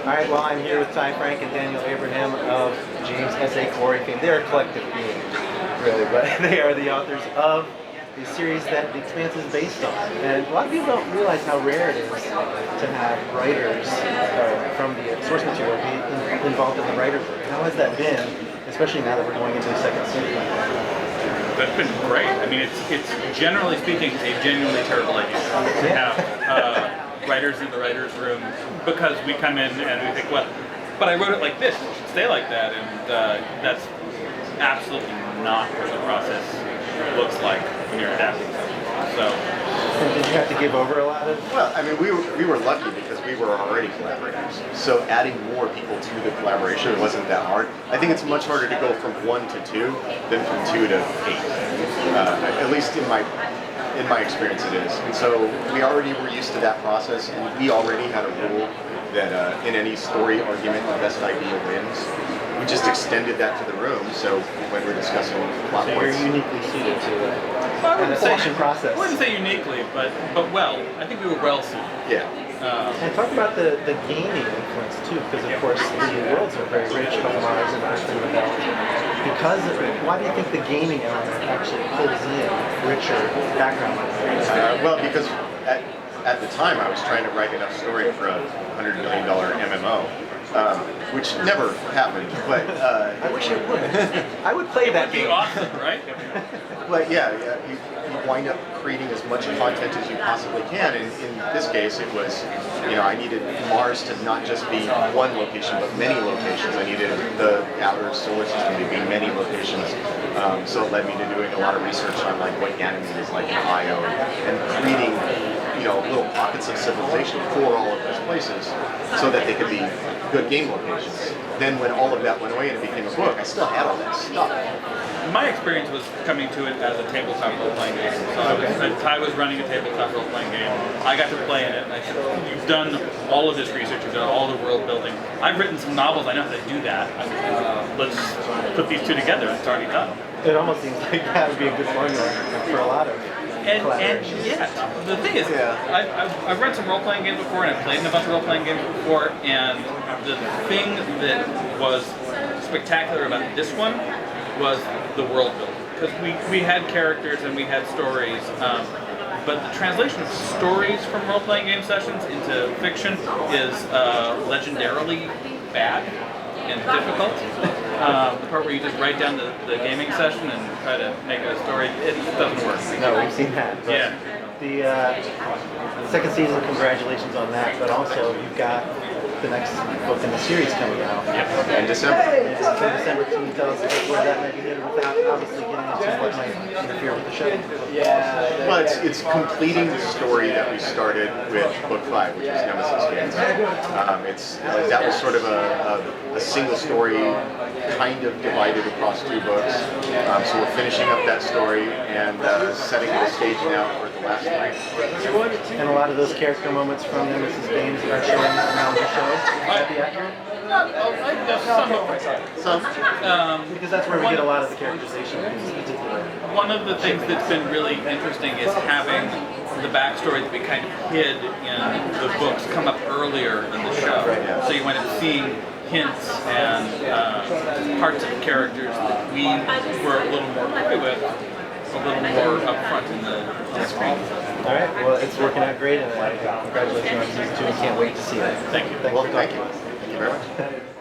All right, well, I'm here with Ty Frank and Daniel Abraham of James S.A. Corey fame. They're a collective being, really, but they are the authors of the series that the Expanse is based on. And a lot of people don't realize how rare it is to have writers from the source material be involved in the writer's room. How has that been, especially now that we're going into the second season? That's been great. I mean, it's generally speaking a genuinely terrible idea to have writers in the writer's room, because we come in and we think, well, but I wrote it like this, it should stay like that, and that's absolutely not what the process looks like when you're adapting something. So. And did you have to give over a lot of? Well, I mean, we were lucky because we were already collaborators. So adding more people to the collaboration wasn't that hard. I think it's much harder to go from 1 to 2 than from 2 to 8. At least in my experience, it is. And so we already were used to that process, and we already had a rule that in any story argument, the best idea wins. We just extended that to the room, so when we're discussing plot points. You're uniquely suited to Well, the selection process. I wouldn't say uniquely, but well. I think we were well suited. Yeah. And talk about the gaming influence too, because of course the worlds are very rich from Mars and Earth and Rebel. Why do you think the gaming element actually pulls in richer background? Well, because at the time I was trying to write enough story for a $100 million MMO. Which never happened, but I wish it would. I would play that game. Awesome, right? But yeah, you wind up creating as much content as you possibly can. And in this case, it was, I needed Mars to not just be one location, but many locations. I needed the outer solar system to be many locations. So it led me to doing a lot of research on like what Ganymede is like in Io, and creating little pockets of civilization for all of those places, so that they could be good game locations. Then when all of that went away and it became a book, I still had all that stuff. My experience was coming to it as a tabletop role-playing game. So Ty was running a tabletop role-playing game. I got to play in it, and I said, you've done all of this research, you've done all the world building. I've written some novels, I know how to do that. Let's put these two together, it's already done. It almost seems like that would be a good formula for a lot of and yet, the thing is, I've read some role-playing games before, and I've played in a bunch of role-playing games before, and the thing that was spectacular about this one was the world building. Because we had characters and we had stories, but the translation of stories from role-playing game sessions into fiction is legendarily bad and difficult. The part where you just write down the gaming session and try to make it a story, it doesn't work. No, we've seen that. Yeah. The second season, congratulations on that, but also you've got the next book in the series coming out. Yep. In December. It's in December. Can you tell us about where that might be headed without obviously getting into what might interfere with the show? Well, it's completing the story that we started with book 5, which is Nemesis Games. That was sort of a single story, kind of divided across 2 books. So we're finishing up that story and setting the stage now for the last 3. And a lot of those character moments from Nemesis Games are showing around the show. Would that be accurate? Some. Because that's where we get a lot of the characterization in particular. One of the things that's been really interesting is having the backstory that we kind of hid in the books come up earlier in the show. So you wind up seeing hints and parts of characters that we were a little more coy with, a little more upfront on the screen. All right, well, it's working out great, and congratulations on season 2, and can't wait to see it. Thank you. Well, thank you. Thank you very much.